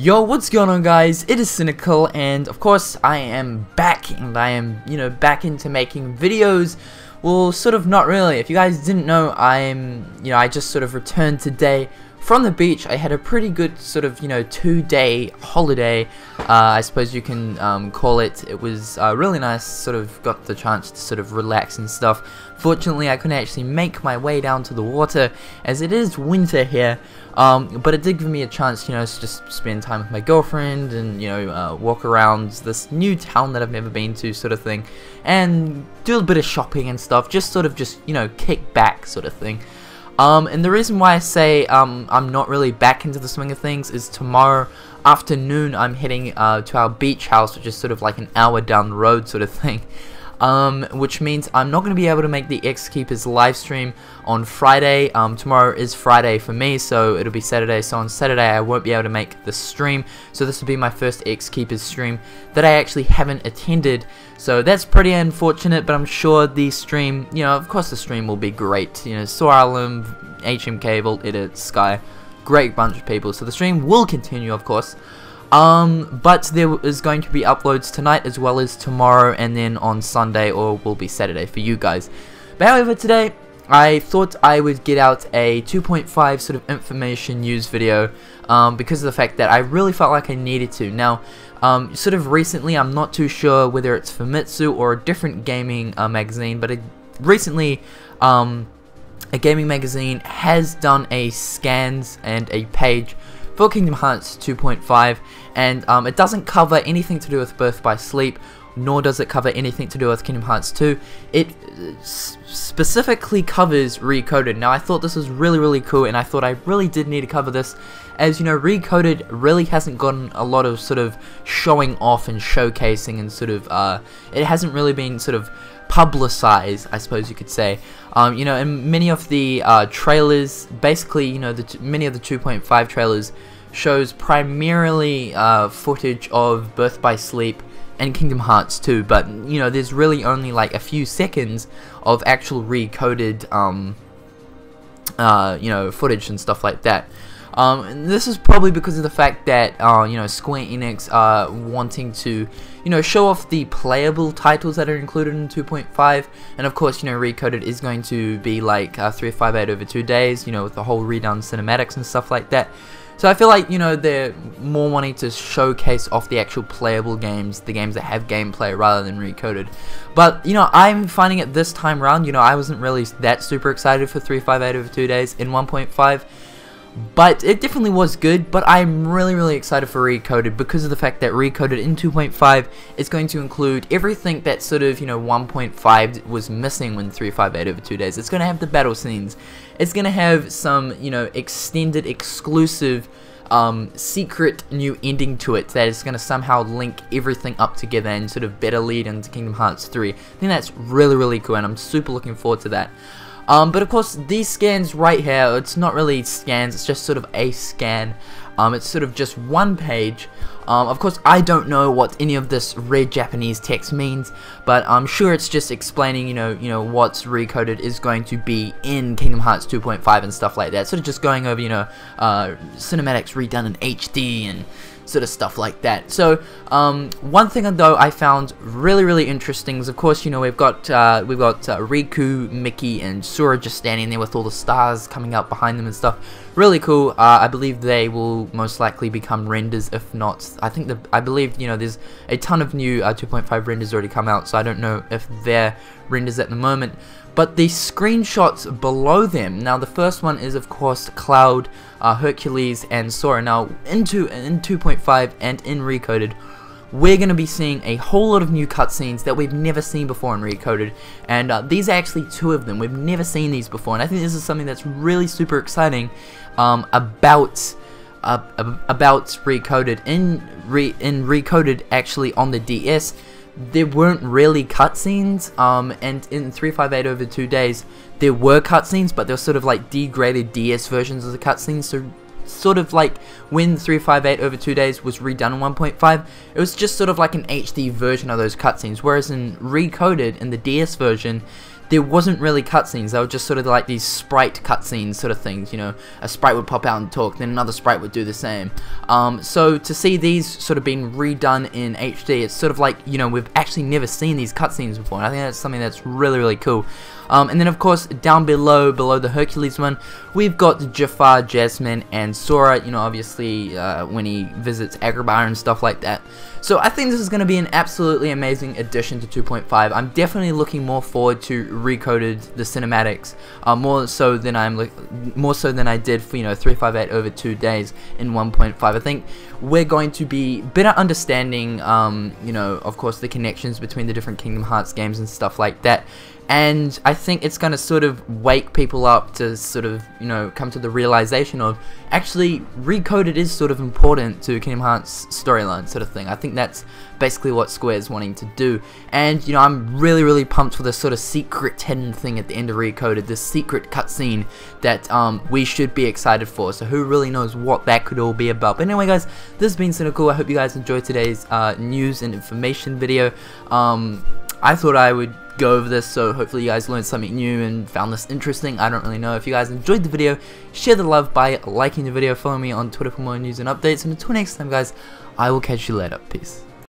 Yo, what's going on, guys? It is Cynnnical, and of course I am back, and I am, back into making videos. Well, sort of not really. If you guys didn't know, I just sort of returned today from the beach. I had a pretty good sort of, 2-day holiday, I suppose you can call it. It was really nice, sort of got the chance to sort of relax and stuff. Fortunately, I couldn't actually make my way down to the water, as it is winter here. But it did give me a chance, to just spend time with my girlfriend and, walk around this new town that I've never been to, sort of thing, and do a bit of shopping and stuff, just kick back sort of thing. And the reason why I say I'm not really back into the swing of things is tomorrow afternoon I'm heading to our beach house, which is sort of like an hour down the road sort of thing. Which means I'm not going to be able to make the X Keepers live stream on Friday. Tomorrow is Friday for me, so it'll be Saturday. So on Saturday I won't be able to make the stream. So this will be my first X Keepers stream that I actually haven't attended. So that's pretty unfortunate, but I'm sure the stream, of course the stream will be great. Soralim, HM Cable, Edit, Sky, great bunch of people. So the stream will continue, of course. But there is going to be uploads tonight as well as tomorrow, and then on Sunday, or will be Saturday for you guys. But however, today I thought I would get out a 2.5 sort of information news video, because of the fact that I really felt like I needed to. Now, sort of recently, I'm not too sure whether it's Famitsu or a different gaming magazine, but recently, a gaming magazine has done a scans and a page for Kingdom Hearts 2.5, and it doesn't cover anything to do with Birth by Sleep, nor does it cover anything to do with Kingdom Hearts 2. It specifically covers Recoded. Now, I thought this was really cool, and I thought I really did need to cover this, as Recoded really hasn't gotten a lot of sort of showing off and showcasing, and sort of it hasn't really been sort of publicized, I suppose you could say. In many of the trailers, basically, many of the 2.5 trailers shows primarily footage of Birth by Sleep and Kingdom Hearts 2, but there's really only like a few seconds of actual recoded footage and stuff like that. And this is probably because of the fact that Square Enix are wanting to show off the playable titles that are included in 2.5, and of course Recoded is going to be like 358 over 2 days, with the whole redone cinematics and stuff like that. So I feel like they're more wanting to showcase off the actual playable games, the games that have gameplay, rather than Recoded. But I'm finding it this time around, I wasn't really that super excited for 358 over 2 days in 1.5. But it definitely was good, but I'm really excited for Recoded, because of the fact that Recoded in 2.5 is going to include everything that sort of 1.5 was missing when 358 over 2 days. It's going to have the battle scenes, it's going to have some extended exclusive secret new ending to it that is going to somehow link everything up together and sort of better lead into Kingdom Hearts 3. I think that's really cool, and I'm super looking forward to that. But of course, these scans right here, it's not really scans, it's just sort of a scan. It's sort of just one page. Of course, I don't know what any of this red Japanese text means, but I'm sure it's just explaining, what's Recoded is going to be in Kingdom Hearts 2.5 and stuff like that. Sort of just going over, cinematics redone in HD and sort of stuff like that. So one thing though I found really interesting is, of course, we've got Riku, Mickey, and Sora just standing there with all the stars coming out behind them and stuff. Really cool. I believe they will most likely become renders. If not, I believe there's a ton of new 2.5 renders already come out, so I don't know if they're renders at the moment. But the screenshots below them, now the first one is of course Cloud, Hercules, and Sora. Now in 2.5 and in Recoded, we're going to be seeing a whole lot of new cutscenes that we've never seen before in Recoded, and these are actually 2 of them. We've never seen these before, and I think this is something that's really super exciting about Recoded. In Recoded, actually on the DS, there weren't really cutscenes, and in 358 over 2 days there were cutscenes, but they were sort of like degraded DS versions of the cutscenes. So sort of like when 358 over 2 days was redone in 1.5, it was just sort of like an HD version of those cutscenes, whereas in Recoded, in the DS version, there wasn't really cutscenes. They were just sort of like these sprite cutscenes sort of things, you know, a sprite would pop out and talk, then another sprite would do the same. So to see these sort of being redone in HD, it's sort of like, you know, we've actually never seen these cutscenes before, and I think that's something that's really, really cool. And then of course down below the Hercules one, we've got Jafar, Jasmine, and Sora, you know, obviously when he visits Agrabah and stuff like that. So I think this is going to be an absolutely amazing addition to 2.5. I'm definitely looking more forward to Recoded the cinematics, more so than I did for, you know, 358 over 2 days in 1.5. I think we're going to be better understanding, you know, of course the connections between the different Kingdom Hearts games and stuff like that. And I think it's going to sort of wake people up to sort of, you know, come to the realization of actually Recoded is sort of important to Kingdom Hearts storyline sort of thing. I think that's basically what Square's wanting to do. And, you know, I'm really, really pumped for this sort of secret hidden thing at the end of Recoded, this secret cutscene that we should be excited for. So who really knows what that could all be about. But anyway, guys, this has been Cynnnical. I hope you guys enjoyed today's news and information video. I thought I would go over this, so hopefully you guys learned something new and found this interesting. I don't really know. If you guys enjoyed the video, share the love by liking the video, follow me on Twitter for more news and updates, and until next time, guys, I will catch you later. Peace.